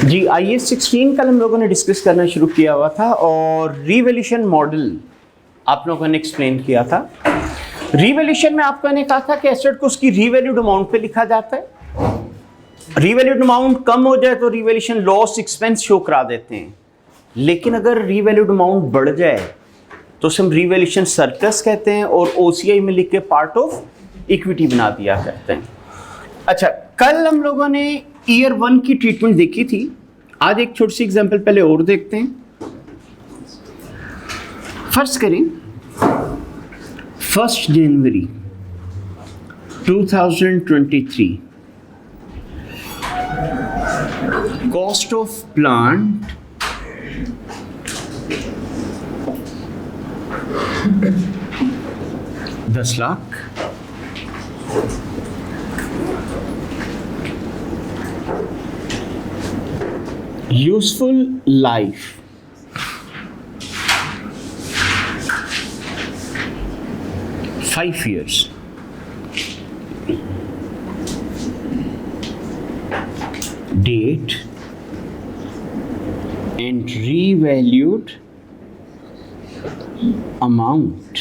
जी IAS 16 कल हम लोगों ने डिस्कस करना शुरू किया हुआ था और रीवैल्यूएशन मॉडल आप लोगों ने एक्सप्लेन किया था। रीवैल्यूएशन में आपको ने कहा था कि एसेट को उसकी रीवैल्यूड अमाउंट पे लिखा जाता है। रीवैल्यूड अमाउंट कम हो जाए तो रीवैल्यूएशन लॉस एक्सपेंस शो करा देते हैं, लेकिन अगर रीवैल्यूड अमाउंट बढ़ जाए तो उसे हम रीवैल्यूएशन सरप्लस कहते हैं और OCI में लिख के पार्ट ऑफ इक्विटी बना दिया करते हैं। अच्छा, कल हम लोगों ने ईयर 1 की ट्रीटमेंट देखी थी। आज एक छोटी सी एग्जांपल पहले और देखते हैं। फर्ज करें 1 जनवरी 2023 cost of plant 10 lakh, useful life 5 years, date and revalued amount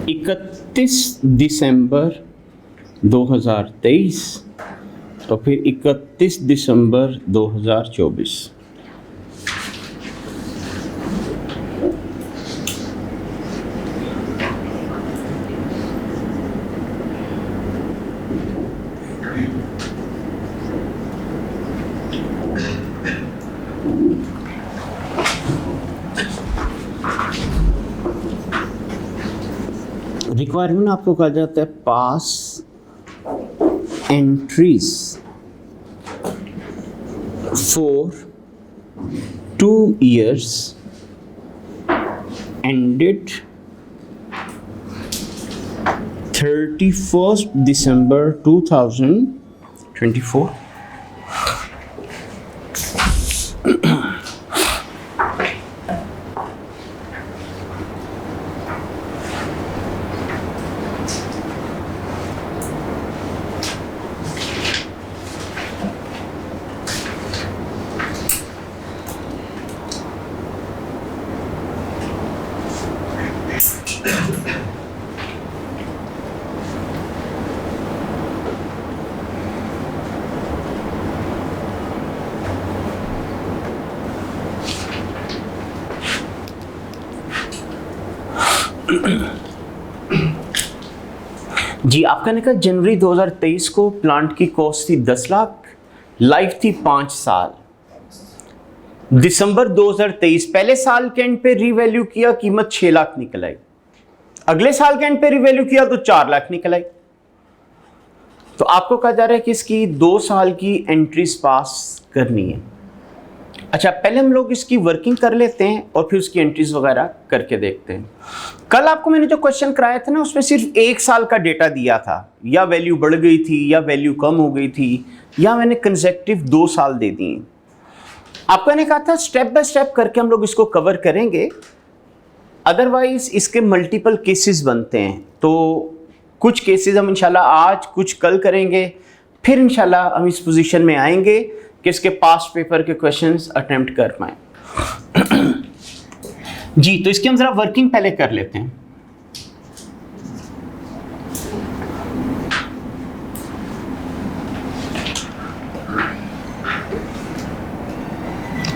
31 दिसंबर 2023 तो फिर 31 दिसंबर 2024। रिक्वायरमेंट आपको कहा जाता है pass entries for 2 years ended 31st December 2024। जी आपका ने कहा जनवरी 2023 को प्लांट की कॉस्ट थी 10 लाख, लाइफ थी 5 साल। दिसंबर 2023 पहले साल के एंड पे रीवैल्यू किया, कीमत 6 लाख निकल आई। अगले साल के एंड पे रीवैल्यू किया तो 4 लाख निकल आई। तो आपको कहा जा रहा है कि इसकी 2 साल की एंट्रीज पास करनी है। अच्छा, पहले हम लोग इसकी वर्किंग कर लेते हैं और फिर उसकी एंट्रीज वगैरह करके देखते हैं। कल आपको मैंने जो क्वेश्चन कराया था ना, उसमें सिर्फ 1 साल का डेटा दिया था, या वैल्यू बढ़ गई थी या वैल्यू कम हो गई थी, या मैंने कंसेक्टिव 2 साल दे दिए। आपको मैंने कहा था स्टेप बाय स्टेप करके हम लोग इसको कवर करेंगे, अदरवाइज इसके मल्टीपल केसेस बनते हैं। तो कुछ केसेस हम इंशाल्लाह आज कुछ कल करेंगे, फिर इंशाल्लाह हम इस पोजीशन में आएंगे कि इसके पास्ट पेपर के क्वेश्चंस अटेम्प्ट कर पाएं। जी तो इसकी हम जरा वर्किंग पहले कर लेते हैं।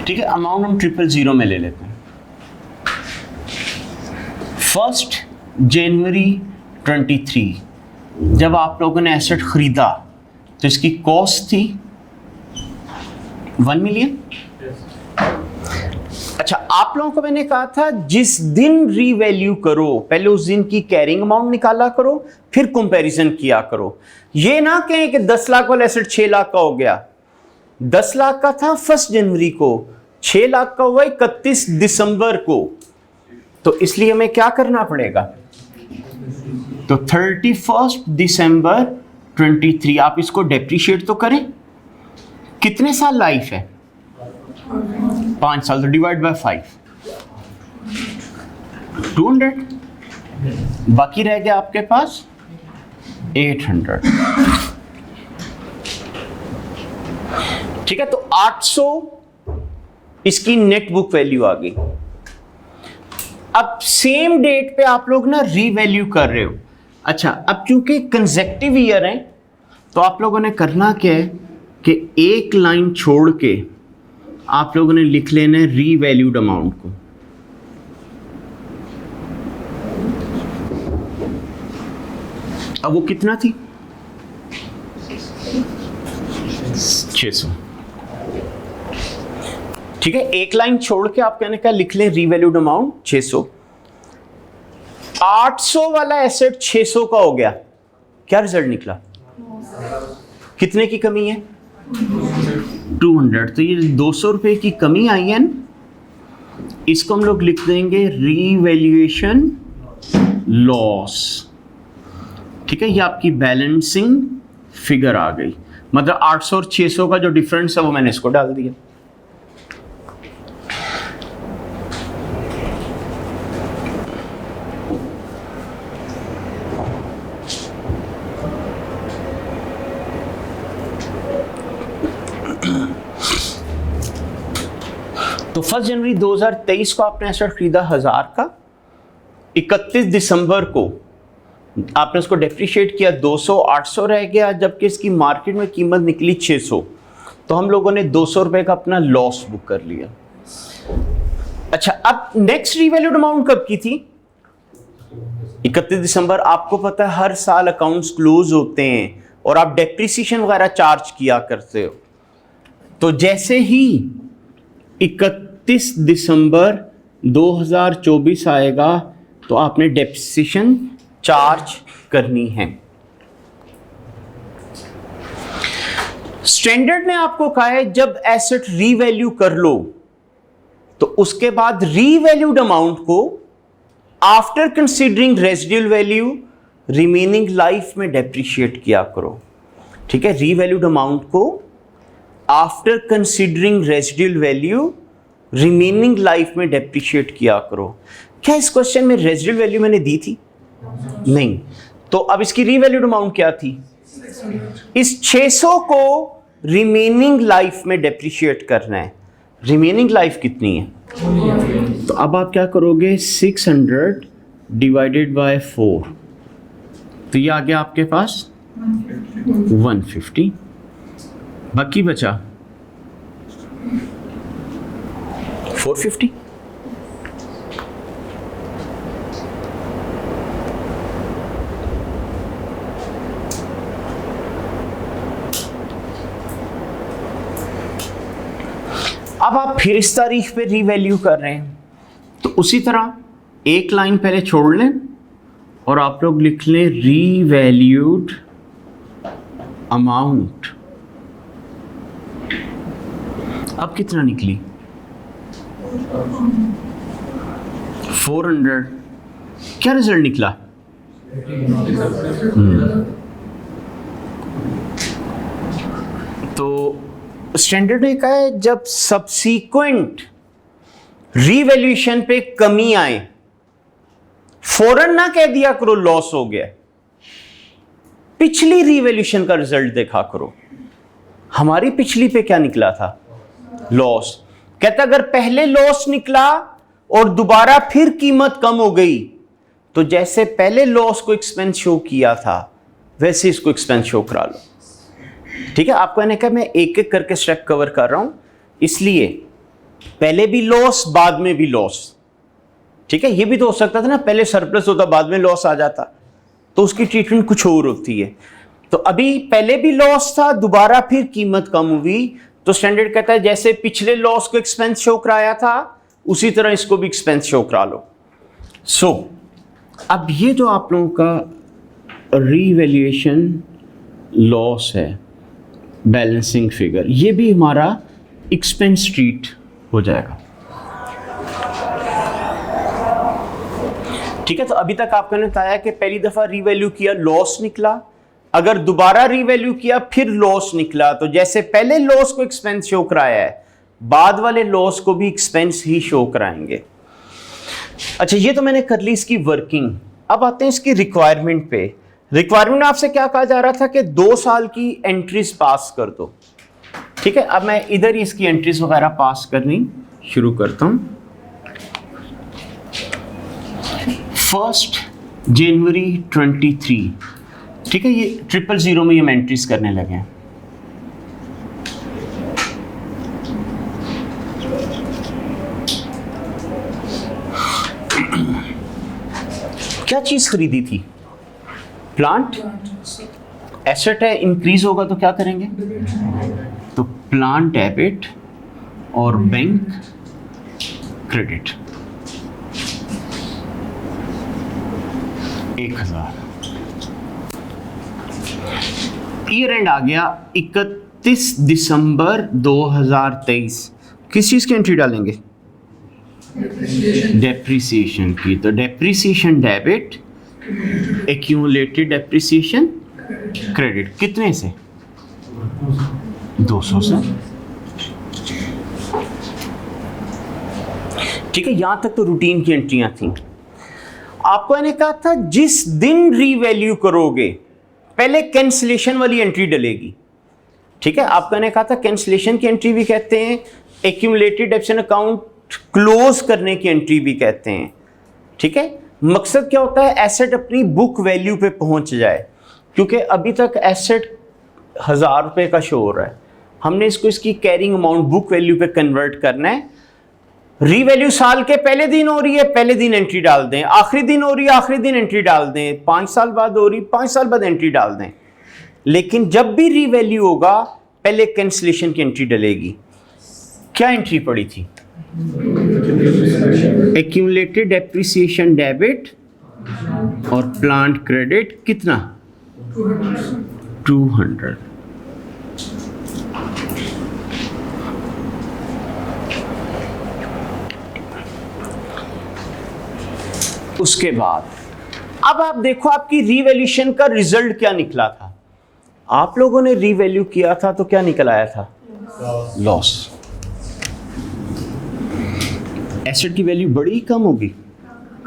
ठीक है, अमाउंट हम 000 में ले लेते हैं। 1 जनवरी 23 जब आप लोगों ने एसेट खरीदा तो इसकी कॉस्ट थी 1 मिलियन। अच्छा, आप लोगों को मैंने कहा था जिस दिन रीवैल्यू करो पहले उस दिन की कैरिंग अमाउंट निकाला करो, फिर कंपैरिजन किया करो। ये ना कहें कि 10 लाख वाला एसेट 6 लाख का हो गया। 10 लाख का था 1 जनवरी को, 6 लाख का हुआ 31 दिसंबर को। तो इसलिए हमें क्या करना पड़ेगा, तो 31 दिसंबर 23 आप इसको डेप्रिशिएट तो करें। कितने साल लाइफ है, 5 साल, तो डिवाइड बाय 5, 200। बाकी रह गया आपके पास 800। ठीक है, तो 800 इसकी नेट बुक वैल्यू आ गई। अब सेम डेट पे आप लोग ना रीवैल्यू कर रहे हो। अच्छा, अब क्योंकि कंसेक्टिव ईयर है तो आप लोगों ने करना क्या है कि एक लाइन छोड़ के आप लोगों ने लिख लेना है रीवैल्यूड अमाउंट को। अब वो कितना थी? 600। ठीक है, एक लाइन छोड़ के आप कहने का लिख लें रीवैल्यूड अमाउंट 600। 800 वाला एसेट 600 का हो गया, क्या रिजल्ट निकला? कितने की कमी है? 200। तो ये 200 रुपए की कमी आई है ना, इसको हम लोग लिख देंगे रीवैल्यूएशन लॉस। ठीक है, ये आपकी बैलेंसिंग फिगर आ गई। मतलब 800 और 600 का जो डिफरेंस है वो मैंने इसको डाल दिया। तो 1 जनवरी 2023 को आपने एसेट खरीदा 1000 का, 31 दिसंबर को आपने उसको डेप्रिशिएट किया 200, 800 रह गया, जबकि इसकी मार्केट में कीमत निकली 600। तो हम लोगों ने 200 रुपए का अपना लॉस बुक कर लिया। अच्छा, अब नेक्स्ट रीवैल्यूड अमाउंट कब की थी? 31 दिसंबर। आपको पता है हर साल अकाउंट्स क्लोज होते हैं और आप डेप्रिसिएशन वगैरह चार्ज किया करते हो। तो जैसे ही 31 दिसंबर 2024 आएगा तो आपने डेप्रिसिएशन चार्ज करनी है। स्टैंडर्ड ने आपको कहा है जब एसेट रीवैल्यू कर लो तो उसके बाद रीवैल्यूड अमाउंट को after considering residual value remaining life में डेप्रिशिएट किया करो। ठीक है, रीवैल्यूड अमाउंट को after considering residual value remaining life में डेप्रिशिएट किया करो। क्या इस क्वेश्चन में रेजिडुअल वैल्यू मैंने दी थी? नहीं। तो अब इसकी रीवैल्यूड अमाउंट क्या थी? इस 600 को रिमेनिंग लाइफ में डेप्रिशिएट करना है। रिमेनिंग लाइफ कितनी है? तो अब आप क्या करोगे? 600 डिवाइडेड बाय 4, तो ये आ गया आपके पास 150। बाकी बचा 450। अब आप फिर इस तारीख पे रीवैल्यू कर रहे हैं, तो उसी तरह एक लाइन पहले छोड़ लें और आप लोग लिख लें रीवैल्यूड अमाउंट। अब कितना निकली? 400। क्या रिजल्ट निकला? तो स्टैंडर्ड ने कहा है जब सब्सीक्वेंट रीवैल्यूएशन पे कमी आए, फौरन ना कह दिया करो लॉस हो गया, पिछली रीवैल्यूएशन का रिजल्ट देखा करो। हमारी पिछली पे क्या निकला था? लॉस। कहता अगर पहले लॉस निकला और दोबारा फिर कीमत कम हो गई तो जैसे पहले लॉस को एक्सपेंस शो किया था वैसे इसको एक्सपेंस शो करा लो। ठीक है, आपको मैंने कहा मैं एक एक करके स्टेप कवर कर रहा हूं, इसलिए पहले भी लॉस बाद में भी लॉस। ठीक है, ये भी तो हो सकता था ना, पहले सरप्लस होता बाद में लॉस आ जाता, तो उसकी ट्रीटमेंट कुछ और होती है। तो अभी पहले भी लॉस था, दोबारा फिर कीमत कम हुई, तो स्टैंडर्ड कहता है जैसे पिछले लॉस को एक्सपेंस शो कराया था उसी तरह इसको भी एक्सपेंस शो करा लो। सो अब ये जो आप लोगों का रीवैल्यूएशन लॉस है, बैलेंसिंग फिगर, ये भी हमारा एक्सपेंस ट्रीट हो जाएगा। ठीक है, तो अभी तक आपने बताया कि पहली दफा रीवैल्यू किया लॉस निकला, अगर दोबारा रीवैल्यू किया फिर लॉस निकला, तो जैसे पहले लॉस को एक्सपेंस शो कराया है बाद वाले लॉस को भी एक्सपेंस ही शो कराएंगे। अच्छा, ये तो मैंने कर ली इसकी वर्किंग। अब आते हैं इसकी रिक्वायरमेंट पे। रिक्वायरमेंट आपसे क्या कहा जा रहा था कि 2 साल की एंट्रीज पास कर दो। ठीक ठीक है, अब मैं इधर ही इसकी एंट्रीज वगैरह पास करनी शुरू करता हूं। 1 जनवरी 23, ठीक है, ये 000 में हम एंट्रीज करने लगे हैं। क्या चीज खरीदी थी? प्लांट, एसेट है, इंक्रीज होगा तो क्या करेंगे? तो प्लांट डेबिट और बैंक क्रेडिट 1000। ईयर एंड आ गया 31 दिसंबर 2023। किस चीज की एंट्री डालेंगे? डेप्रिसिएशन की। तो depreciation debit, accumulated depreciation credit, कितने से? 200 से। ठीक है, यहां तक तो रूटीन की एंट्रियां थी। आपको मैंने कहा था जिस दिन रीवैल्यू करोगे पहले कैंसिलेशन वाली एंट्री डलेगी। ठीक है, आपको मैंने कहा था कैंसिलेशन की एंट्री भी कहते हैं, एक्यूमुलेटेड डेप्रिसिएशन अकाउंट क्लोज करने की एंट्री भी कहते हैं। ठीक है, मकसद क्या होता है? एसेट अपनी बुक वैल्यू पे पहुंच जाए, क्योंकि अभी तक एसेट 1000 रुपये का शो हो रहा है, हमने इसको इसकी कैरिंग अमाउंट बुक वैल्यू पे कन्वर्ट करना है। रीवैल्यू साल के पहले दिन हो रही है, पहले दिन एंट्री डाल दें, आखिरी दिन हो रही है, आखिरी दिन एंट्री डाल दें, 5 साल बाद हो रही, 5 साल बाद एंट्री डाल दें। लेकिन जब भी रीवैल्यू होगा पहले कैंसिलेशन की एंट्री डलेगी। क्या एंट्री पड़ी थी? एक्यूमुलेटेड डेप्रिसिएशन डेबिट और प्लांट क्रेडिट कितना? 200। उसके बाद अब आप देखो आपकी रीवैल्यूएशन का रिजल्ट क्या निकला था। आप लोगों ने रीवैल्यू किया था तो क्या निकल आया था? लॉस। एसेट की वैल्यू बड़ी कम होगी,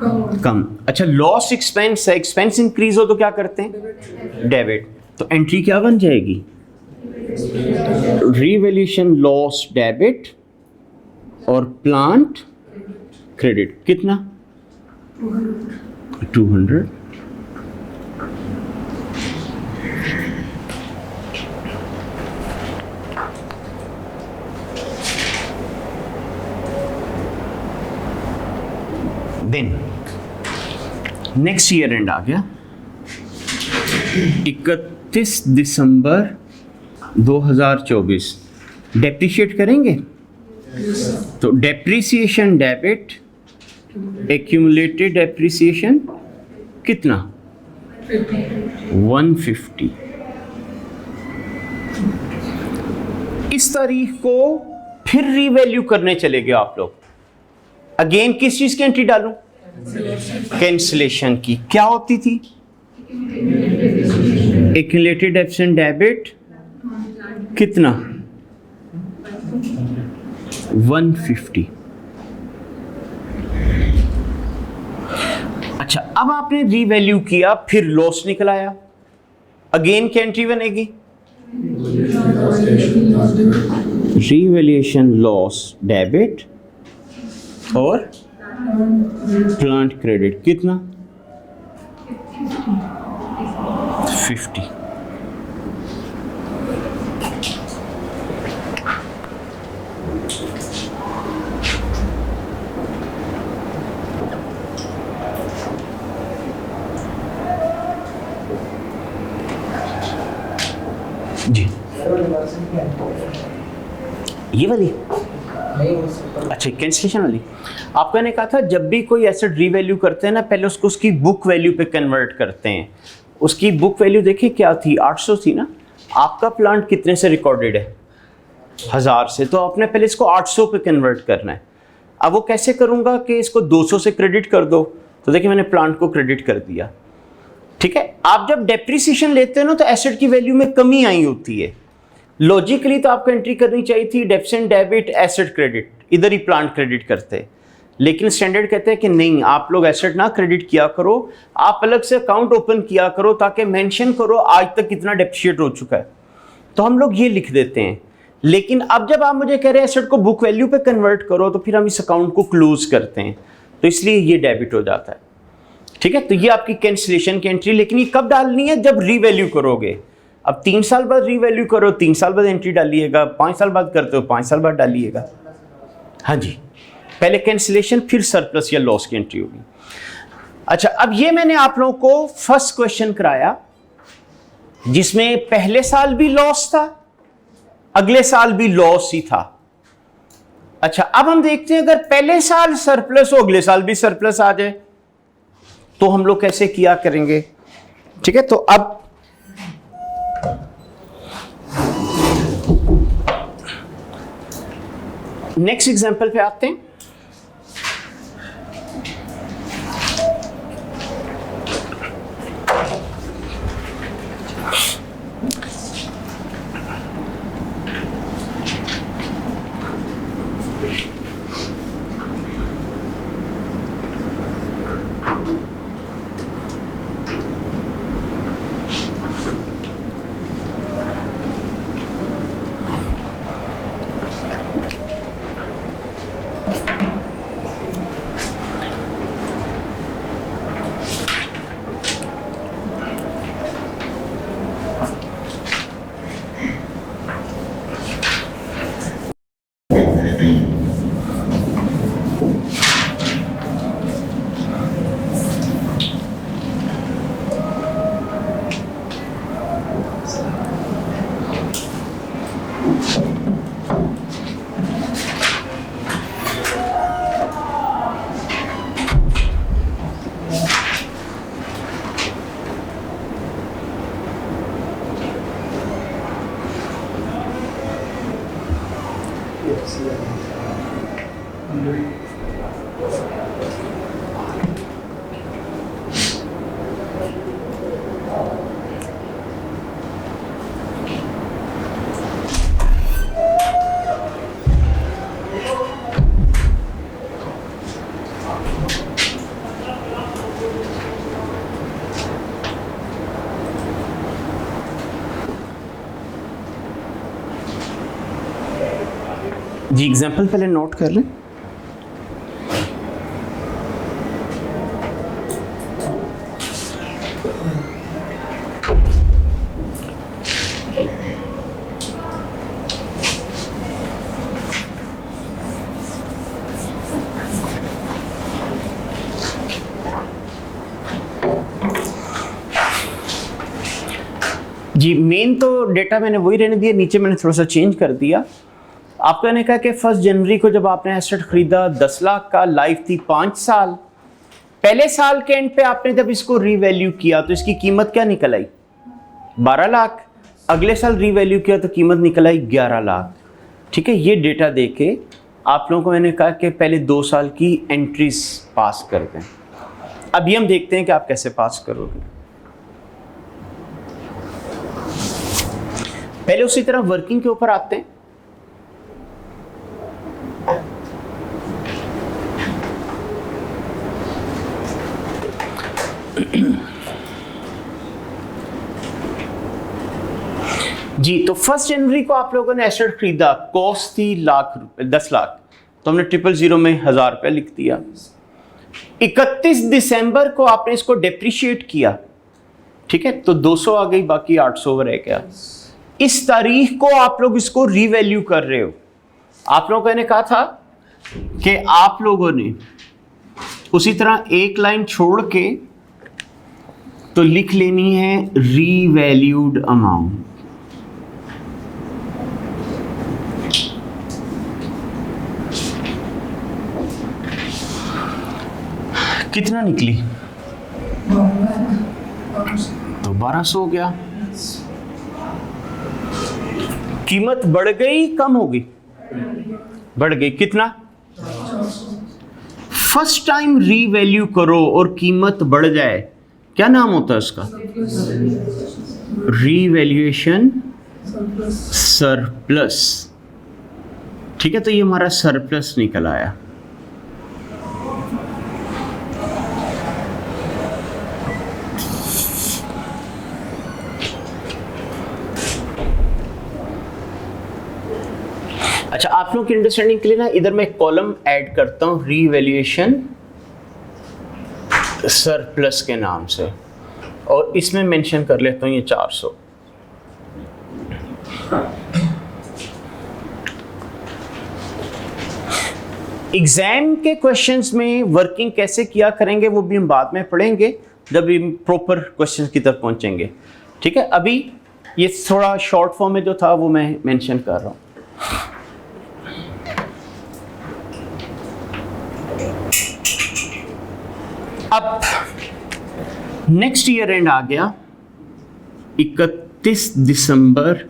कम। अच्छा, लॉस एक्सपेंस है, एक्सपेंस इंक्रीज हो तो क्या करते हैं? डेबिट। तो एंट्री क्या बन जाएगी? रीवैल्यूएशन लॉस डेबिट और प्लांट क्रेडिट कितना? 200। दिन नेक्स्ट ईयर एंड आ गया 31 दिसंबर 2024। डेप्रिशिएट करेंगे तो डेप्रिसिएशन डेबिट, एक्यूमुलेटेड डेप्रिसिएशन कितना? 150। इस तारीख को फिर रीवैल्यू करने चले गए आप लोग। अगेन किस चीज की एंट्री डालूं? कैंसिलेशन की। क्या होती थी? एक्यूमुलेटेड डेप्रिसिएशन डेबिट कितना? 150। अच्छा, अब आपने रीवैल्यू किया, फिर लॉस निकल आया, अगेन क्या एंट्री बनेगी? रीवैल्यूएशन लॉस डेबिट और प्लांट क्रेडिट कितना? 50। जी, ये वाली? अच्छा, कैंसिलेशन वाली। आपको ने कहा था जब भी कोई एसेट रीवैल्यू करते हैं ना, पहले उसको उसकी बुक वैल्यू पे कन्वर्ट करते हैं। उसकी बुक वैल्यू देखिए क्या थी? 800 थी ना। आपका प्लांट कितने से रिकॉर्डेड है? 1000 से। तो आपने पहले इसको 800 पे कन्वर्ट करना है। अब वो कैसे करूंगा कि इसको 200 से क्रेडिट कर दो, तो देखिए मैंने प्लांट को क्रेडिट कर दिया। ठीक है, आप जब डेप्रिसिएशन लेते हो ना तो एसेट की वैल्यू में कमी आई होती है। लॉजिकली तो आपको एंट्री करनी चाहिए थी डेप्रिसिएशन डेबिट एसेट क्रेडिट, इधर ही प्लांट क्रेडिट करते, लेकिन स्टैंडर्ड कहते हैं कि नहीं, आप लोग एसेट ना क्रेडिट किया करो, आप अलग से अकाउंट ओपन किया करो ताकि मेंशन करो आज तक कितना डेप्रिशिएट हो चुका है। तो हम लोग ये लिख देते हैं लेकिन अब जब आप मुझे कह रहे हैं एसेट को बुक वैल्यू पे कन्वर्ट करो, तो फिर हम इस अकाउंट को क्लोज करते हैं, तो इसलिए ये डेबिट हो जाता है। ठीक है, तो ये आपकी कैंसिलेशन की एंट्री, लेकिन ये कब डालनी है? जब रीवैल्यू करोगे। अब 3 साल बाद रीवैल्यू करो, 3 साल बाद एंट्री डालिएगा, 5 साल बाद करते हो 5 साल बाद डालिएगा। हाँ जी, पहले कैंसिलेशन फिर सरप्लस या लॉस की एंट्री होगी। अच्छा, अब ये मैंने आप लोगों को फर्स्ट क्वेश्चन कराया जिसमें पहले साल भी लॉस था, अगले साल भी लॉस ही था। अच्छा, अब हम देखते हैं अगर पहले साल सरप्लस हो, अगले साल भी सरप्लस आ जाए, तो हम लोग कैसे किया करेंगे? ठीक है, तो अब नेक्स्ट एग्जांपल पे आते हैं। जी, एग्जाम्पल पहले नोट कर लें। जी, मेन तो डेटा मैंने वही रहने दिया, नीचे मैंने थोड़ा सा चेंज कर दिया। आपका ने कहा कि 1 जनवरी को जब आपने एसेट खरीदा 10 लाख का, लाइफ थी 5 साल, पहले साल के एंड पे आपने जब इसको रीवैल्यू किया तो इसकी कीमत क्या निकल आई? 12 लाख। अगले साल रीवैल्यू किया तो कीमत निकल आई 11 लाख। ठीक है, ये डेटा देके आप लोगों को मैंने कहा कि पहले 2 साल की एंट्रीज पास कर दें। अभी हम देखते हैं कि आप कैसे पास करोगे। पहले उसी तरह वर्किंग के ऊपर आते हैं। जी, तो 1 जनवरी को आप लोगों ने एसेट खरीदा, कॉस्ट थी लाख रुपए, 10 लाख, तो हमने 000 में 1000 रुपये लिख दिया। 31 दिसंबर को आपने इसको डेप्रिशिएट किया। ठीक है, तो 200 आ गई, बाकी 800 रह गया। इस तारीख को आप लोग इसको रीवैल्यू कर रहे हो। आप लोगों ने कहा था कि आप लोगों ने उसी तरह एक लाइन छोड़ के तो लिख लेनी है रीवैल्यूड अमाउंट। कितना निकली? तो 1200 हो गया। कीमत बढ़ गई, कम हो गई? बढ़ गई। कितना? फर्स्ट टाइम रीवैल्यू करो और कीमत बढ़ जाए, क्या नाम होता है उसका? Revaluation surplus. ठीक है, तो ये हमारा सरप्लस निकल आया। अच्छा, आप लोग की अंडरस्टैंडिंग के लिए ना इधर मैं एक कॉलम ऐड करता हूं रीवैल्यूएशन सरप्लस के नाम से, और इसमें मेंशन कर लेता हूं ये 400। एग्जाम के क्वेश्चंस में वर्किंग कैसे किया करेंगे वो भी हम बाद में पढ़ेंगे जब हम प्रॉपर क्वेश्चंस की तरफ पहुंचेंगे। ठीक है, अभी ये थोड़ा शॉर्ट फॉर्म में जो था वो मैं मेंशन कर रहा हूं। अब नेक्स्ट ईयर एंड आ गया 31 दिसंबर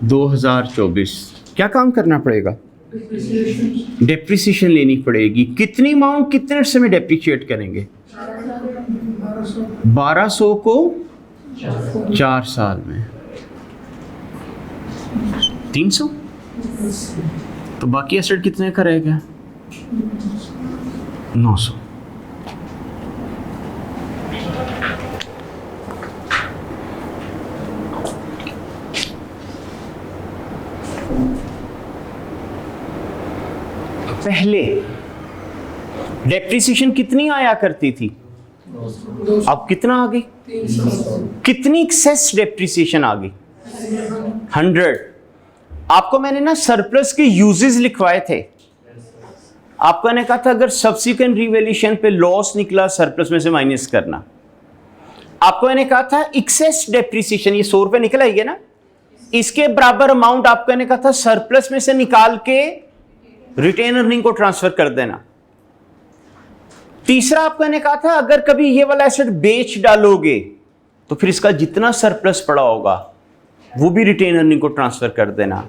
2024। क्या काम करना पड़ेगा? डेप्रिसिएशन लेनी पड़ेगी। कितनी अमाउंट कितने अरसे में डेप्रिशिएट करेंगे? 1200 को 4 साल में 300। तो बाकी एसेट कितने का रहेगा? 900। पहले डेप्रिसिएशन कितनी आया करती थी? अब कितना आ गई? कितनी एक्सेस डेप्रिसिएशन आ गई? 100। आपको मैंने ना सरप्लस के यूजेस लिखवाए थे। आपको मैंने कहा था अगर सब्सिक्वेंट रिवैल्यूएशन पे लॉस निकला सरप्लस में से माइनस करना। आपको मैंने कहा था एक्सेस डेप्रिसिएशन, ये 100 रुपए निकल आएगी ना, इसके बराबर अमाउंट आपको मैंने कहा था सरप्लस में से निकाल के रिटेन अर्निंग को ट्रांसफर कर देना। तीसरा आपको मैंने कहा था अगर कभी ये वाला एसेट बेच डालोगे तो फिर इसका जितना सरप्लस पड़ा होगा वो भी रिटेन अर्निंग को ट्रांसफर कर देना।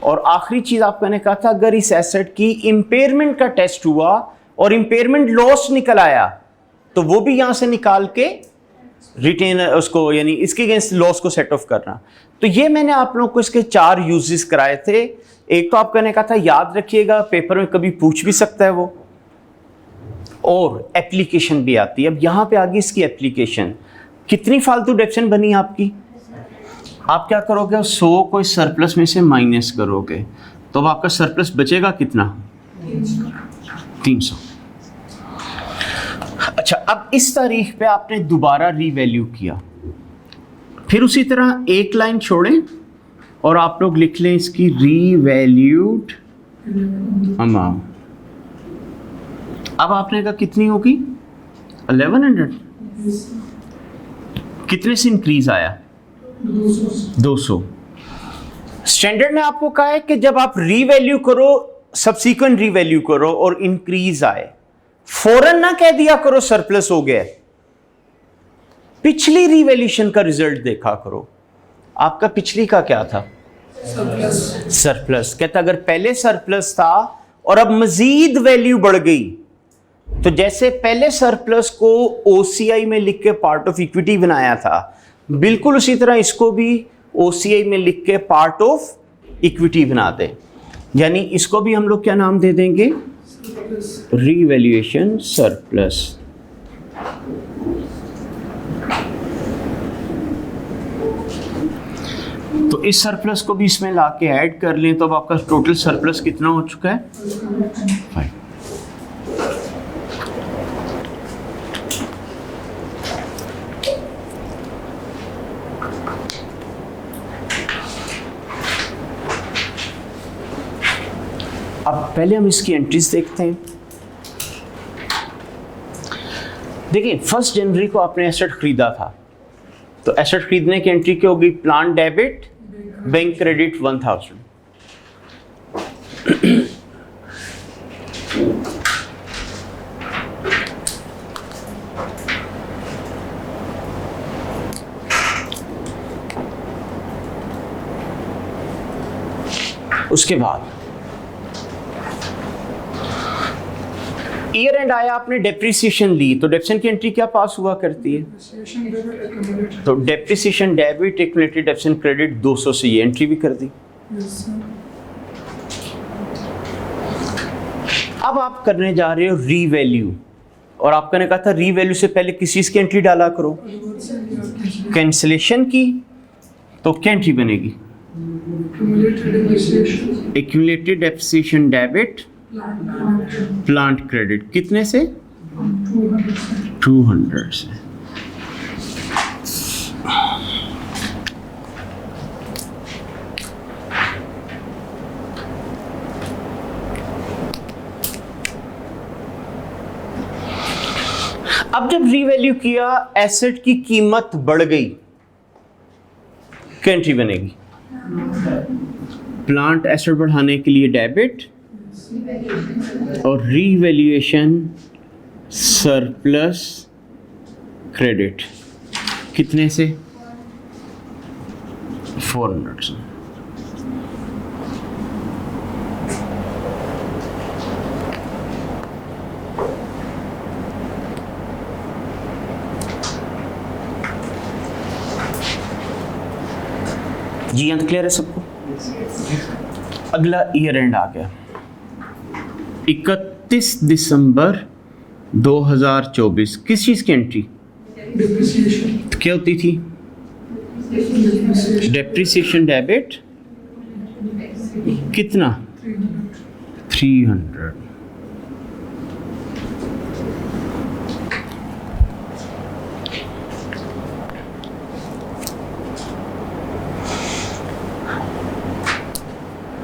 और आखिरी चीज आपको मैंने कहा था अगर इस एसेट की इंपेयरमेंट का टेस्ट हुआ और इंपेयरमेंट लॉस निकल आया तो वो भी यहां से निकाल के रिटेन उसको यानी इसके अगेंस्ट लॉस को सेट ऑफ करना। तो ये मैंने आप लोगों को इसके 4 यूजेस कराए थे। एक तो आपको मैंने कहा था याद रखिएगा, पेपर में कभी पूछ भी सकता है वो, और एप्लीकेशन भी आती है। अब यहां पे आगे इसकी एप्लीकेशन कितनी फालतू डेप्शन बनी आपकी। आप क्या करोगे? 100 को इस सरप्लस में से माइनस करोगे तो अब आपका सरप्लस बचेगा कितना? 300। अच्छा, अब इस तारीख पे आपने दोबारा रीवैल्यू किया, फिर उसी तरह एक लाइन छोड़ें और आप लोग लिख लें इसकी रीवैल्यूड अमाउंट। अब आपने कहा कितनी होगी? 1100। कितने से इंक्रीज आया? 200। स्टैंडर्ड ने आपको कहा है कि जब आप रीवैल्यू करो, सब्सीक्वेंट रीवैल्यू करो और इंक्रीज आए, फौरन ना कह दिया करो सरप्लस हो गया। पिछली रीवैल्यूएशन का रिजल्ट देखा करो। आपका पिछली का क्या था? सरप्लस। कहता अगर पहले सरप्लस था और अब मजीद वैल्यू बढ़ गई तो जैसे पहले सरप्लस को ओसीआई में लिख के पार्ट ऑफ इक्विटी बनाया था, बिल्कुल उसी तरह इसको भी ओसीआई में लिख के पार्ट ऑफ इक्विटी बना दे। यानी इसको भी हम लोग क्या नाम दे देंगे? Revaluation surplus. तो इस सरप्लस को भी इसमें लाके ऐड कर लें तो अब आपका टोटल सरप्लस कितना हो चुका है? 5। अब पहले हम इसकी एंट्रीज देखते हैं। देखिए 1 जनवरी को आपने एसेट खरीदा था, तो एसेट खरीदने की एंट्री क्या होगी? Plan debit, bank credit 1000। उसके बाद ईयर एंड आया, आपने डेप्रिसिएशन ली, तो डेप्रिसिएशन की एंट्री क्या पास हुआ करती है? तो depreciation debit accumulated depreciation credit 200 से ये एंट्री भी कर दी। अब आप करने जा रहे हो रीवैल्यू, और आपका ने कहा था रीवैल्यू से पहले किस चीज की एंट्री डाला करो? कैंसिलेशन की। तो क्या एंट्री बनेगी? Accumulated depreciation debit, plant credit कितने से? 200 से। अब जब रीवैल्यू किया, एसेट की कीमत बढ़ गई, क्या एंट्री बनेगी? प्लांट एसेट बढ़ाने के लिए डेबिट और रीवैल्यूएशन सरप्लस क्रेडिट कितने से? 400 से। जी अंत क्लियर है सबको? अगला ईयर एंड आ गया, 31 दिसंबर 2024। किस चीज की एंट्री? क्या होती थी? डेप्रिसिएशन डेबिट कितना? 300।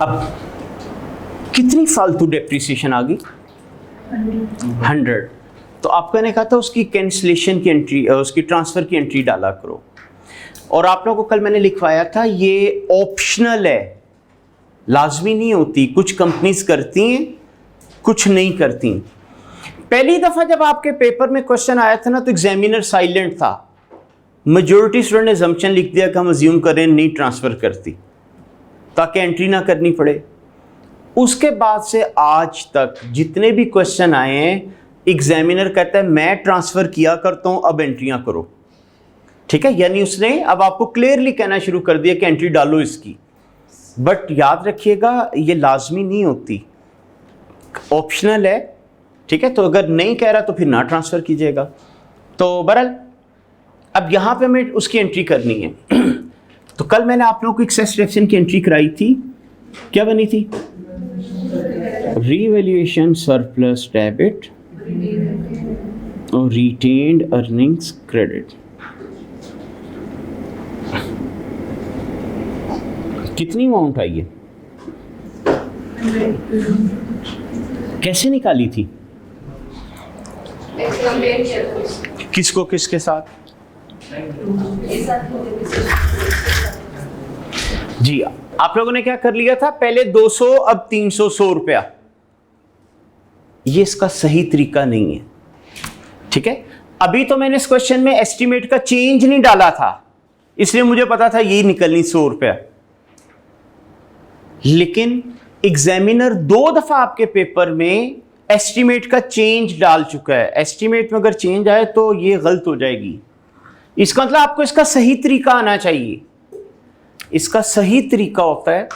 अब कितनी फालतू डेप्रिसिएशन आ गई? 100। तो आपको ने कहा था उसकी कैंसिलेशन की एंट्री, उसकी ट्रांसफर की एंट्री डाला करो। और आप लोगों को कल मैंने लिखवाया था ये ऑप्शनल है, लाजमी नहीं होती। कुछ कंपनीज करती हैं, कुछ नहीं करती। पहली दफा जब आपके पेपर में क्वेश्चन आया था ना, तो एग्जामिनर साइलेंट था। मेजॉरिटी स्टूडेंट ने अजम्पशन लिख दिया कि हम अज्यूम करें नहीं ट्रांसफर करती, ताकि एंट्री ना करनी पड़े। उसके बाद से आज तक जितने भी क्वेश्चन आए हैं, एग्जामिनर कहता है मैं ट्रांसफर किया करता हूं, अब एंट्रियां करो। ठीक है, यानी उसने अब आपको क्लियरली कहना शुरू कर दिया कि एंट्री डालो इसकी। बट याद रखिएगा ये लाजमी नहीं होती, ऑप्शनल है। ठीक है, तो अगर नहीं कह रहा तो फिर ना ट्रांसफर कीजिएगा। तो बहरहाल अब यहां पे हमें उसकी एंट्री करनी है। तो कल मैंने आप लोगों को एक्सेस डिडक्शन की एंट्री कराई थी, क्या बनी थी? रीवैल्यूएशन सरप्लस डेबिट और रिटेन्ड अर्निंग्स क्रेडिट। कितनी अमाउंट आई है? कैसे निकाली थी? किसको किसके साथ? जी आप लोगों ने क्या कर लिया था? पहले 200, अब 300, 100 रुपया। ये इसका सही तरीका नहीं है। ठीक है, अभी तो मैंने इस क्वेश्चन में एस्टीमेट का चेंज नहीं डाला था, इसलिए मुझे पता था ये निकलनी 100 रुपया। लेकिन एग्जामिनर 2 दफा आपके पेपर में एस्टीमेट का चेंज डाल चुका है। एस्टीमेट में अगर चेंज आए तो ये गलत हो जाएगी। इसका मतलब आपको इसका सही तरीका आना चाहिए। इसका सही तरीका होता है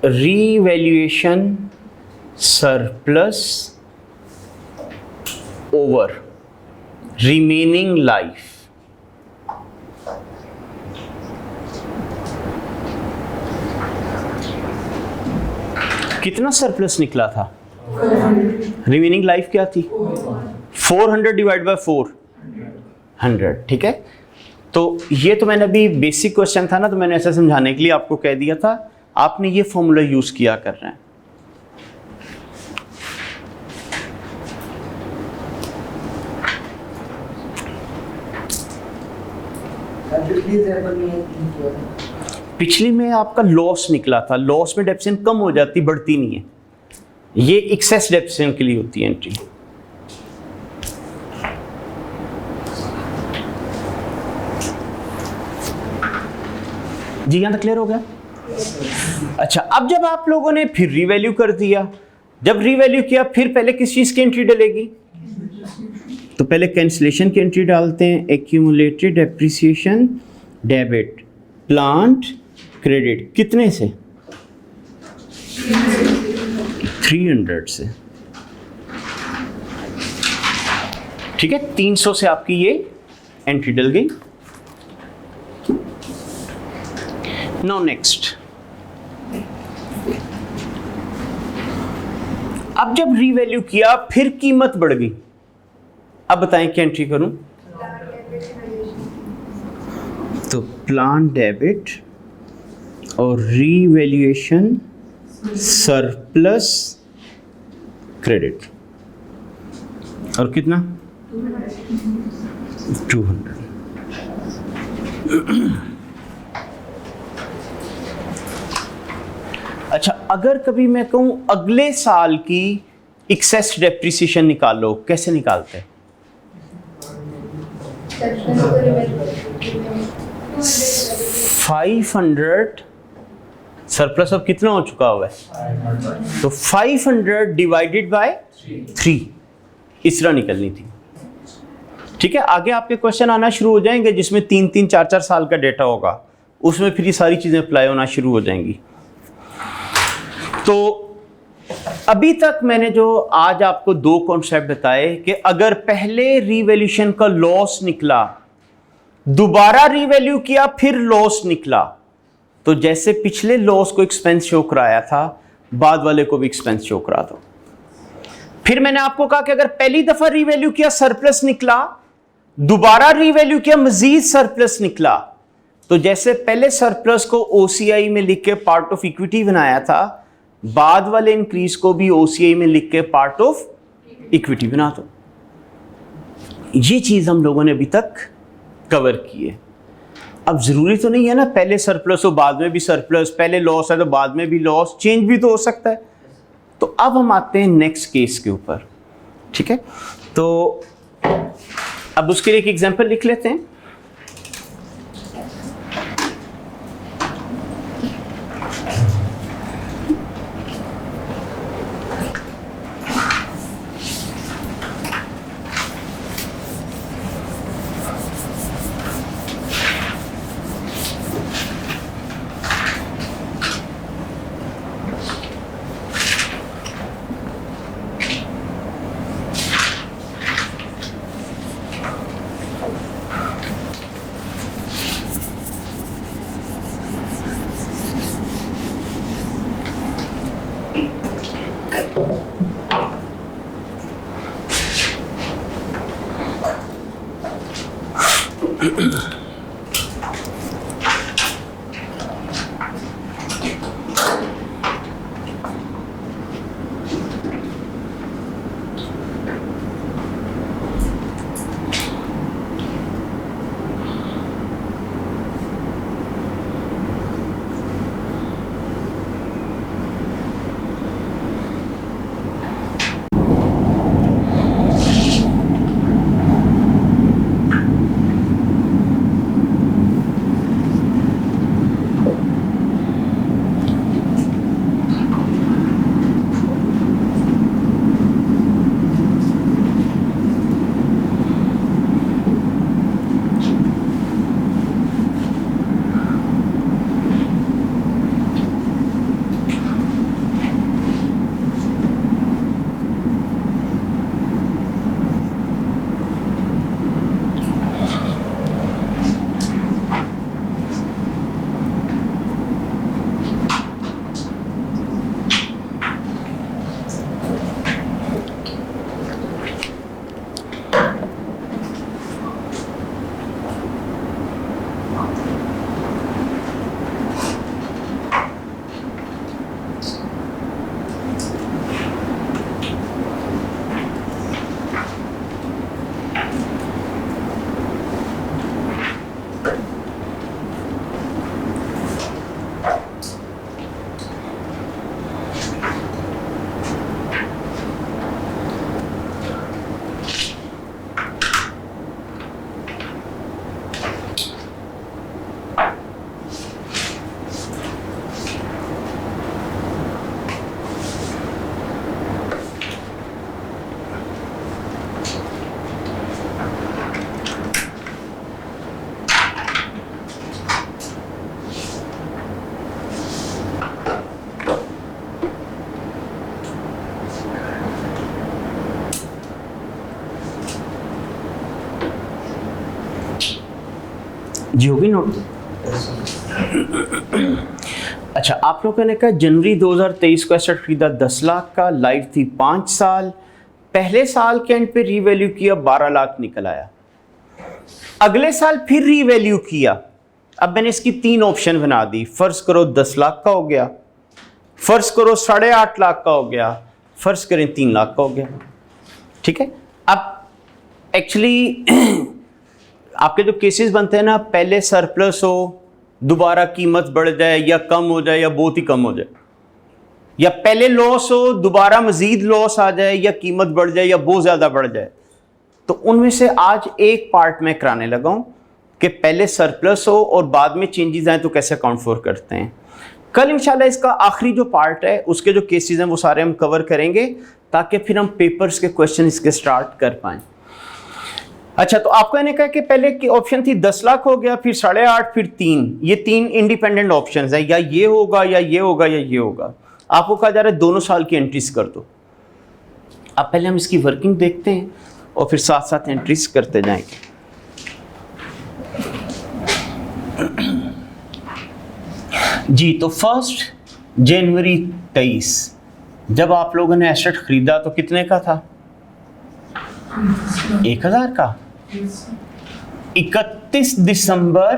revaluation surplus over remaining life. कितना सरप्लस निकला था? रिमेनिंग लाइफ क्या थी? 400 डिवाइड बाय 400। ठीक है, तो ये तो मैंने अभी बेसिक क्वेश्चन था ना, तो मैंने ऐसा समझाने के लिए आपको कह दिया था। आपने ये फॉर्मूला यूज किया कर रहे हैं। पिछली में आपका लॉस निकला था, लॉस में डेप्रिसिएशन कम हो जाती, बढ़ती नहीं है। ये एक्सेस डेप्रिसिएशन के लिए होती है एंट्री। जी यहां तक क्लियर हो गया? अच्छा, अब जब आप लोगों ने फिर रीवैल्यू कर दिया, जब रीवैल्यू किया फिर पहले किस चीज की एंट्री डलेगी? तो पहले कैंसिलेशन की एंट्री डालते हैं। Accumulated depreciation debit plant credit कितने से? 300 से। ठीक है, 300 से आपकी ये एंट्री डल गई। नाउ नेक्स्ट, अब जब रीवैल्यू किया फिर कीमत बढ़ गई, अब बताएं क्या एंट्री करूं? तो प्लान डेबिट और रीवैल्यूएशन सरप्लस क्रेडिट, और कितना? 200। अच्छा, अगर कभी मैं कहूं अगले साल की एक्सेस डेप्रिसिएशन निकालो, कैसे निकालते हैं? 500 सरप्लस अब कितना हो चुका हुआ है, तो 500 डिवाइडेड बाय 3, इस तरह निकलनी थी। ठीक है, आगे आपके क्वेश्चन आना शुरू हो जाएंगे जिसमें 3-3, 4-4 साल का डेटा होगा, उसमें फिर ये सारी चीजें अप्लाई होना शुरू हो जाएंगी। तो अभी तक मैंने जो आज आपको 2 कॉन्सेप्ट बताए कि अगर पहले रीवैल्यूएशन का लॉस निकला, दोबारा रीवैल्यू किया फिर लॉस निकला, तो जैसे पिछले लॉस को एक्सपेंस शो कराया था, बाद वाले को भी एक्सपेंस शो करा दो। फिर मैंने आपको कहा कि अगर पहली दफा रीवैल्यू किया सरप्लस निकला, दोबारा रीवैल्यू किया मजीद सरप्लस निकला, तो जैसे पहले सरप्लस को ओसीआई में लिख के पार्ट ऑफ इक्विटी बनाया था, बाद वाले इंक्रीज को भी ओसीआई में लिख के पार्ट ऑफ इक्विटी बना दो। ये चीज हम लोगों ने अभी तक कवर की है। अब जरूरी तो नहीं है ना पहले सरप्लस हो बाद में भी सरप्लस, पहले लॉस है तो बाद में भी लॉस, चेंज भी तो हो सकता है। तो अब हम आते हैं नेक्स्ट केस के ऊपर। ठीक है, तो अब उसके लिए एक एग्जांपल लिख लेते हैं। जी होगी नोट? अच्छा, आप लोगों ने कहा जनवरी 2023 को एसेट खरीदा 10 लाख का, लाइफ थी 5 साल, पहले साल के एंड पे रीवैल्यू किया 12 लाख निकल आया। अगले साल फिर रीवैल्यू किया। अब मैंने इसकी 3 ऑप्शन बना दी। फर्ज करो 10 लाख का हो गया, फर्ज करो 8.5 लाख का हो गया, फर्ज करें 3 लाख का हो गया। ठीक है। अब एक्चुअली आपके जो केसेस बनते हैं ना, पहले सरप्लस हो, दोबारा कीमत बढ़ जाए या कम हो जाए या बहुत ही कम हो जाए, या पहले लॉस हो दोबारा मजीद लॉस आ जाए या कीमत बढ़ जाए या बहुत ज़्यादा बढ़ जाए, तो उनमें से आज एक पार्ट मैं कराने लगा हूं कि पहले सरप्लस हो और बाद में चेंजेस आए तो कैसे अकाउंट फॉर करते हैं। कल इंशाल्लाह इसका आखिरी जो पार्ट है उसके जो केसेस हैं वो सारे हम कवर करेंगे ताकि फिर हम पेपर्स के क्वेश्चन इसके स्टार्ट कर पाएँ। अच्छा, तो आपको मैंने कहा कि पहले की ऑप्शन थी 10 लाख हो गया, फिर 8.5, फिर 3, ये 3 इंडिपेंडेंट ऑप्शंस हैं, या ये होगा या ये होगा या ये होगा। आपको कहा जा रहा है दोनों साल की एंट्रीज कर दो। अब पहले हम इसकी वर्किंग देखते हैं और फिर साथ साथ एंट्रीज करते जाएंगे। जी, तो 1 जनवरी 23 जब आप लोगों ने एसेट खरीदा तो कितने का था? 1000 का। 31 दिसंबर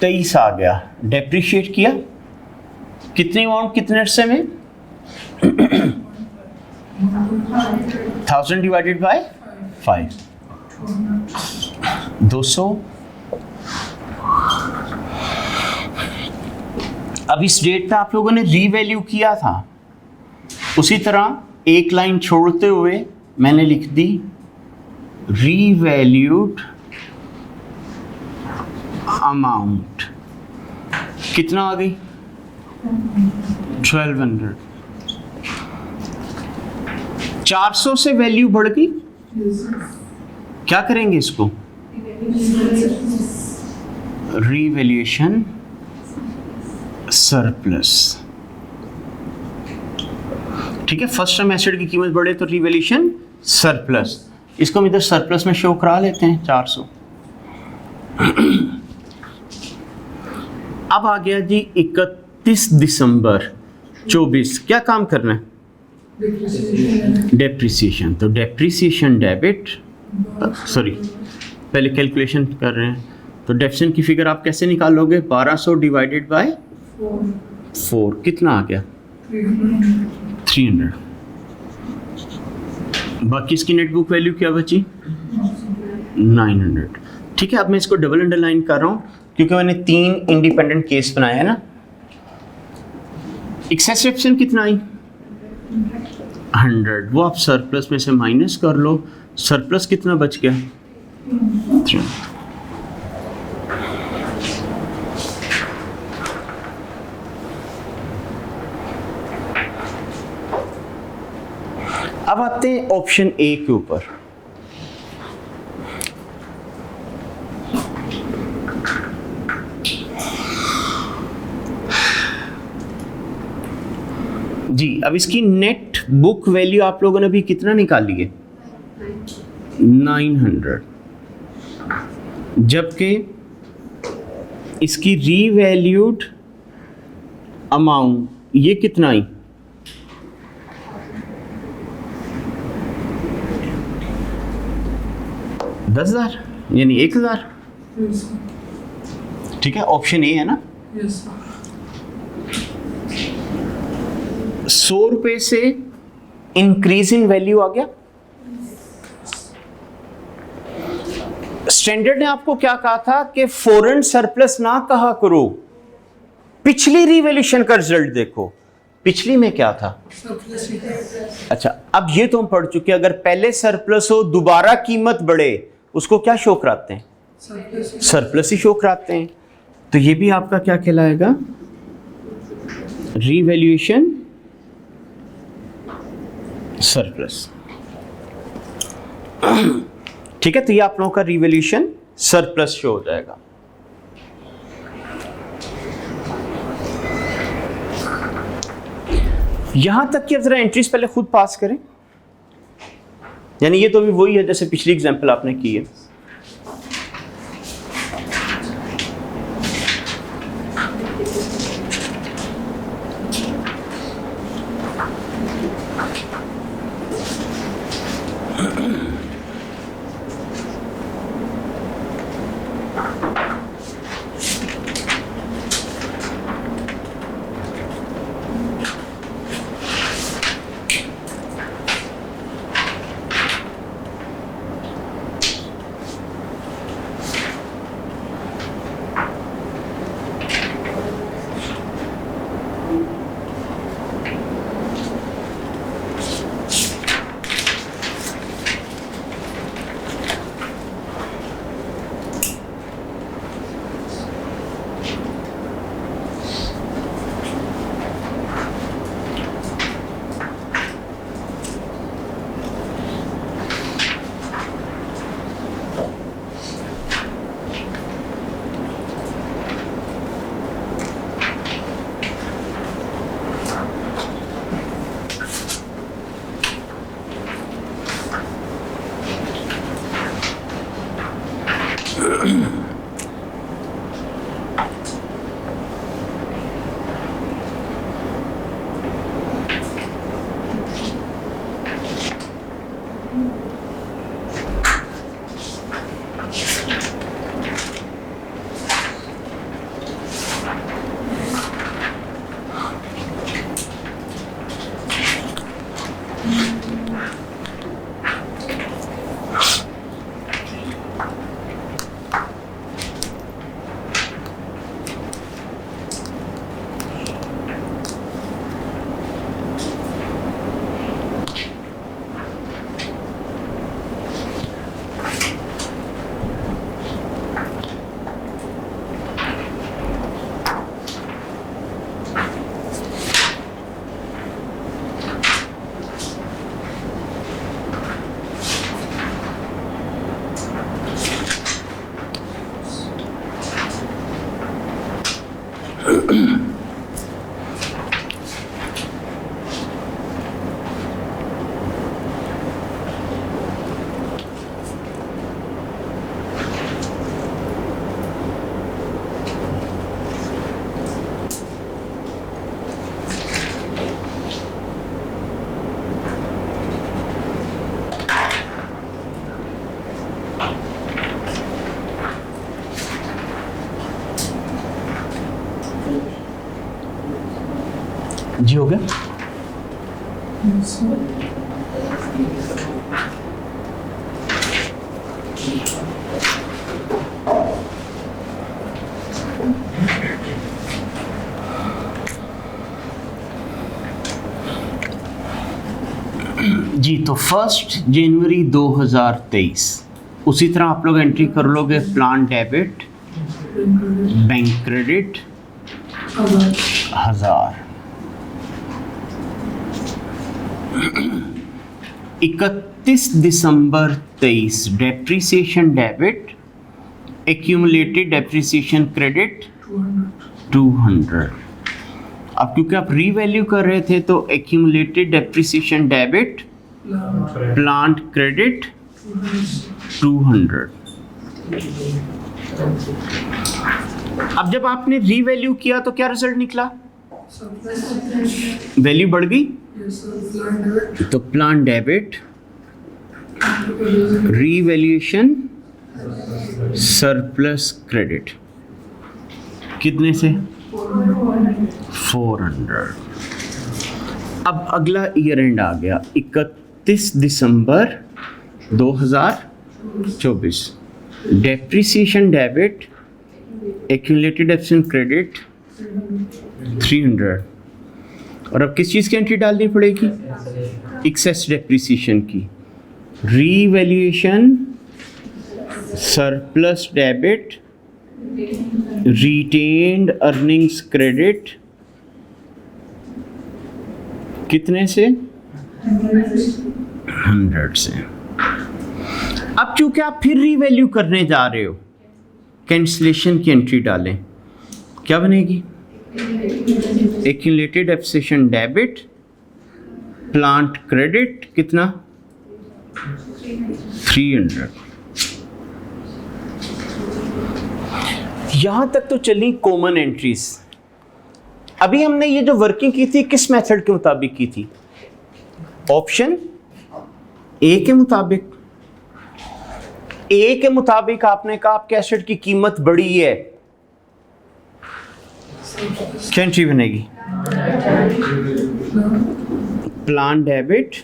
23 आ गया, डेप्रिशिएट किया कितनी अमाउंट, कितने अरसे में? 1000 डिवाइडेड बाय 5, 200। अब इस डेट पे आप लोगों ने रीवैल्यू किया था, उसी तरह एक लाइन छोड़ते हुए मैंने लिख दी रीवैल्यूड अमाउंट। कितना आ गई? 1200। 400 से वैल्यू बढ़ गई, क्या करेंगे इसको? Revaluation surplus. ठीक है, फर्स्ट टाइम एसेट की कीमत बढ़े तो रीवैल्यूएशन सरप्लस, इसको हम इधर सरप्लस में शो करा लेते हैं 400। अब आ गया जी 31 दिसंबर 24, क्या काम करना है? डेप्रिसिएशन। तो डेप्रिसिएशन डेबिट, सॉरी पहले कैलकुलेशन कर रहे हैं, तो डेप्रिसिएशन की फिगर आप कैसे निकालोगे? 1200 डिवाइडेड बाय 4, कितना आ गया? 300। बाकी इसकी नेट बुक वैल्यू क्या बची? 900। ठीक है, अब मैं इसको डबल अंडरलाइन कर रहा हूं क्योंकि मैंने 3 इंडिपेंडेंट केस बनाया है ना। एक्सेप्शन कितना आई? 100, वो आप सरप्लस में से माइनस कर लो, सरप्लस कितना बच गया? 300। अब आते हैं ऑप्शन ए के ऊपर। जी, अब इसकी नेट बुक वैल्यू आप लोगों ने भी कितना निकाली है? 900, जबकि इसकी रीवैल्यूड अमाउंट ये कितना आई? 10,000 यानी 1000। ठीक है, ऑप्शन ए है ना। 100 रुपए से इंक्रीज इन वैल्यू आ गया। स्टैंडर्ड ने आपको क्या कहा था कि फॉरेन सरप्लस ना कहा करो, पिछली रिवैल्यूएशन का रिजल्ट देखो। पिछली में क्या था? अच्छा, अब ये तो हम पढ़ चुके, अगर पहले सरप्लस हो दोबारा कीमत बढ़े उसको क्या शो कराते हैं? सरप्लस ही शो कराते हैं। तो ये भी आपका क्या कहलाएगा? Revaluation surplus. ठीक है, तो ये आप लोगों का रिवैल्यूएशन सरप्लस शो हो जाएगा। यहां तक कि अब जरा एंट्रीज पहले खुद पास करें, यानी ये तो भी वही है जैसे पिछली एग्जांपल आपने की है। जी हो गया। जी, तो 1 जनवरी 2023 उसी तरह आप लोग एंट्री कर लोगे प्लान डेबिट, बैंक क्रेडिट 1000। 31 दिसंबर 23 depreciation debit, accumulated depreciation credit 200। अब क्योंकि आप रीवैल्यू कर रहे थे तो accumulated depreciation debit, plant credit 200। अब जब आपने रीवैल्यू किया तो क्या रिजल्ट निकला? वैल्यू बढ़ गई, तो plan debit revaluation surplus credit कितने से? 400। अब अगला ईयर एंड आ गया 31 दिसंबर 2024, depreciation debit, accumulated depreciation credit 300। और अब किस चीज़ की एंट्री डालनी पड़ेगी? एक्सेस डेप्रीसिएशन की। Revaluation surplus debit, retained earnings credit कितने से? 100 से। अब चूंकि आप फिर रीवैल्यू करने जा रहे हो, कैंसिलेशन की एंट्री डालें, क्या बनेगी? Accumulated depreciation debit, plant credit कितना? 300। यहां तक तो चली कॉमन एंट्रीज। अभी हमने ये जो वर्किंग की थी किस मेथड के मुताबिक की थी? ऑप्शन ए के मुताबिक। ए के मुताबिक आपने कहा आपके एसेट की कीमत बढ़ी है, क्या एंट्री बनेगी? Plan debit,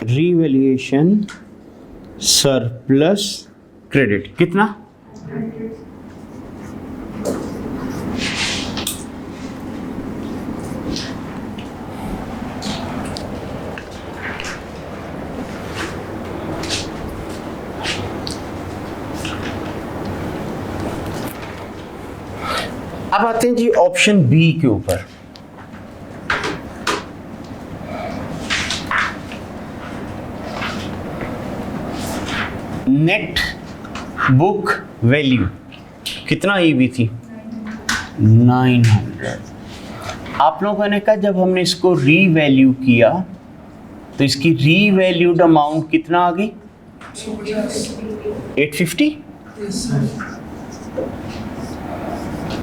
revaluation surplus credit कितना? अब आते हैं जी ऑप्शन बी के ऊपर। नेट बुक वैल्यू कितना ईवी थी? 900। आप लोगों ने कहा जब हमने इसको रीवैल्यू किया तो इसकी रीवैल्यूड अमाउंट कितना आ गई? 850।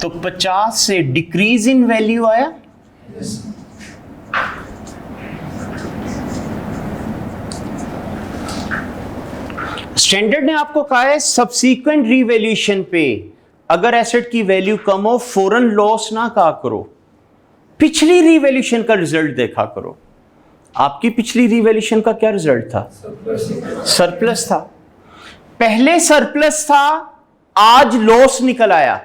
तो 50 से डिक्रीज इन वैल्यू आया। स्टैंडर्ड ने आपको कहा है सब्सीक्वेंट रीवैल्यूएशन पे अगर एसेट की वैल्यू कम हो फौरन लॉस ना कहा करो, पिछली रीवैल्यूएशन का रिजल्ट देखा करो। आपकी पिछली रीवैल्यूएशन का क्या रिजल्ट था? सरप्लस था। पहले सरप्लस था, आज लॉस निकल आया।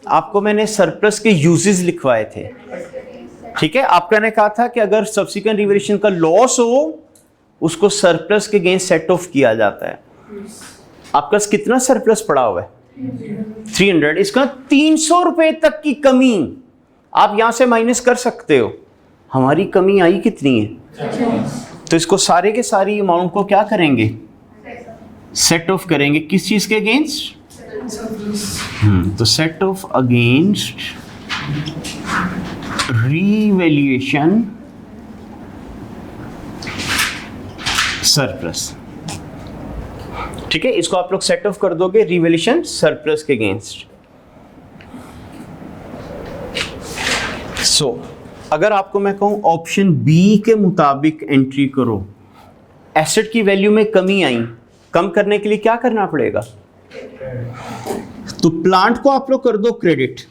आपको मैंने सरप्लस के यूजेस लिखवाए थे, ठीक है। आपका ने कहा था कि अगर सब्सिक्वेंट रिवैल्यूएशन का लॉस हो उसको सरप्लस के अगेंस्ट सेट ऑफ किया जाता है। आपका कितना सरप्लस पड़ा हुआ है? 300। इसका 300 रुपए तक की कमी आप यहां से माइनस कर सकते हो। हमारी कमी आई कितनी है? तो इसको सारे के सारी अमाउंट को क्या करेंगे? सेट ऑफ करेंगे। किस चीज के अगेंस्ट? तो set of against revaluation surplus. ठीक है, इसको आप लोग सेट ऑफ कर दोगे रीवैल्यूएशन सरप्लस के अगेंस्ट। सो अगर आपको मैं कहूं ऑप्शन बी के मुताबिक एंट्री करो, एसेट की वैल्यू में कमी आई, कम करने के लिए क्या करना पड़ेगा? तो प्लांट को आप लोग कर दो क्रेडिट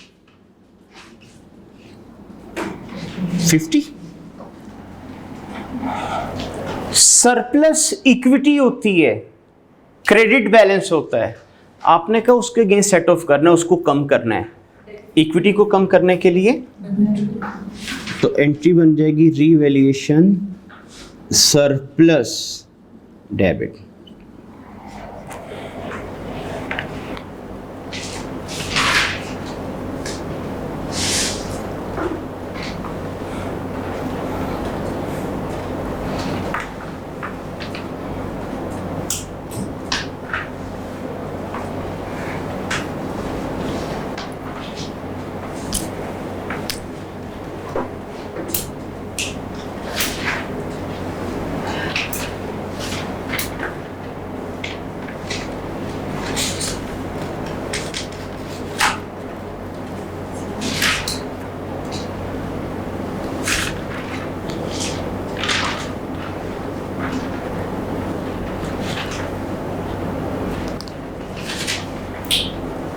50। सरप्लस इक्विटी होती है, क्रेडिट बैलेंस होता है, आपने कहा उसके अगेंस्ट सेट ऑफ करना है, उसको कम करना है, इक्विटी को कम करने के लिए तो एंट्री बन जाएगी रीवैल्यूएशन सरप्लस डेबिट।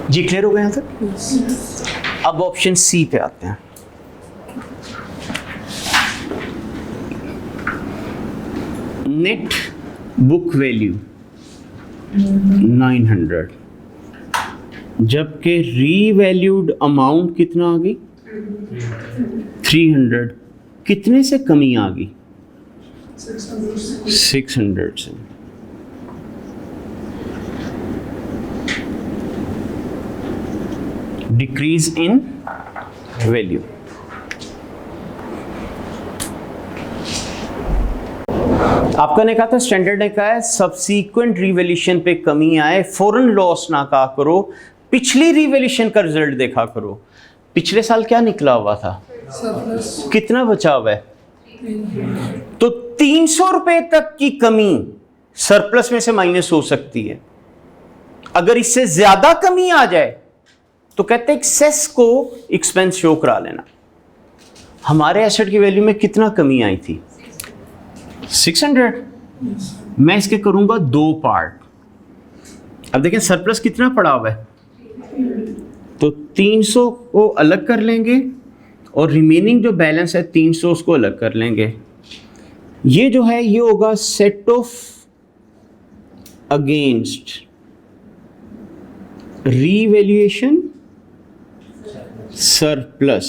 जी क्लियर हो गया यहाँ तक? अब ऑप्शन सी पे आते हैं। नेट बुक वैल्यू 900, जबकि रीवैल्यूड अमाउंट कितना आ गई? 300। कितने से कमी आ गई? 600 से। Decrease in value. आपका ने कहा था, स्टैंडर्ड ने कहा है सब्सीक्वेंट रिवैल्यूएशन पे कमी आए फौरन लॉस ना कहा करो, पिछली रिवैल्यूएशन का रिजल्ट देखा करो। पिछले साल क्या निकला हुआ था? कितना बचा हुआ है? तो 300 रुपए तक की कमी सरप्लस में से माइनस हो सकती है। अगर इससे ज्यादा कमी आ जाए तो कहते हैं सेस को एक्सपेंस शो करा लेना। हमारे एसेट की वैल्यू में कितना कमी आई थी? 600। मैं इसके करूंगा 2 पार्ट। अब देखें सरप्लस कितना पड़ा हुआ है, तो 300 को अलग कर लेंगे और रिमेनिंग जो बैलेंस है 300 उसको अलग कर लेंगे। ये जो है ये होगा set of against revaluation surplus,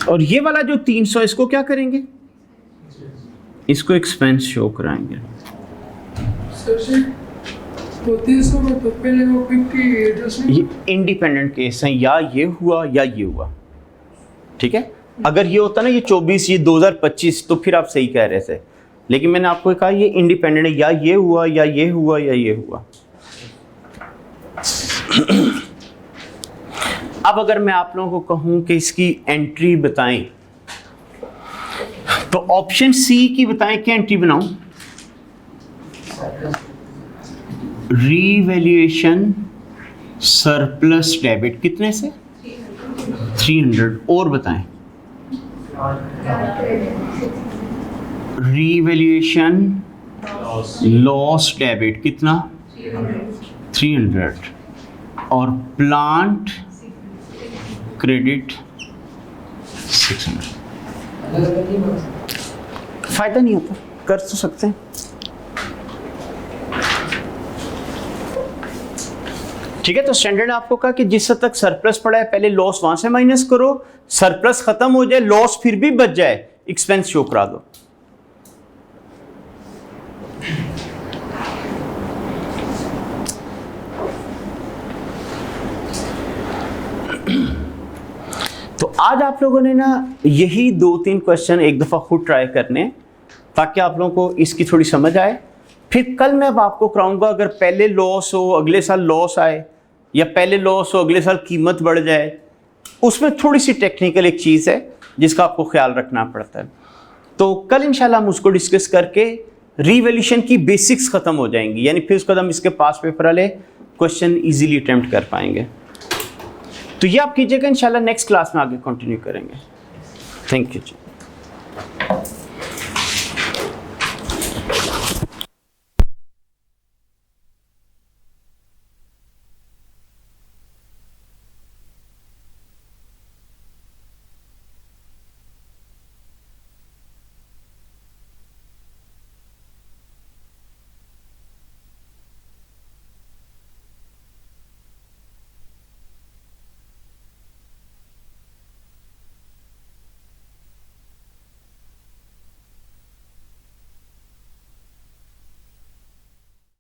और ये वाला जो 300 इसको क्या करेंगे? इसको एक्सपेंस शो कराएंगे। ये इंडिपेंडेंट केस है, या ये हुआ या ये हुआ। ठीक है, अगर ये होता ना ये 24 ये 2025 तो फिर आप सही कह रहे थे, लेकिन मैंने आपको कहा ये इंडिपेंडेंट है, या ये हुआ या ये हुआ या ये हुआ। अब अगर मैं आप लोगों को कहूं कि इसकी एंट्री बताएं, तो ऑप्शन सी की बताएं क्या एंट्री बनाऊं? रीवैल्यूएशन सरप्लस डेबिट कितने से? 300। और बताएं रीवैल्यूएशन लॉस डेबिट कितना? 300। और प्लांट क्रेडिट 600। फायदा नहीं होता, कर तो सकते हैं। ठीक है, तो स्टैंडर्ड ने आपको कहा कि जिस हद तक सरप्लस पड़ा है पहले लॉस वहां से माइनस करो, सरप्लस खत्म हो जाए लॉस फिर भी बच जाए एक्सपेंस शो करा दो। तो आज आप लोगों ने ना यही 2-3 क्वेश्चन एक दफ़ा खुद ट्राई करने, ताकि आप लोगों को इसकी थोड़ी समझ आए फिर कल मैं अब आपको कराऊंगा अगर पहले लॉस हो अगले साल लॉस आए, या पहले लॉस हो अगले साल कीमत बढ़ जाए, उसमें थोड़ी सी टेक्निकल एक चीज़ है जिसका आपको ख्याल रखना पड़ता है। तो कल इंशाल्लाह हम उसको डिस्कस करके रीवैल्यूएशन की बेसिक्स ख़त्म हो जाएंगी, यानी फिर उसके बाद हम इसके पास पेपर वाले क्वेश्चन इजीली अटेम्प्ट कर पाएंगे। तो ये आप कीजिएगा, इंशाल्लाह नेक्स्ट क्लास में आगे कंटिन्यू करेंगे। Thank you ji.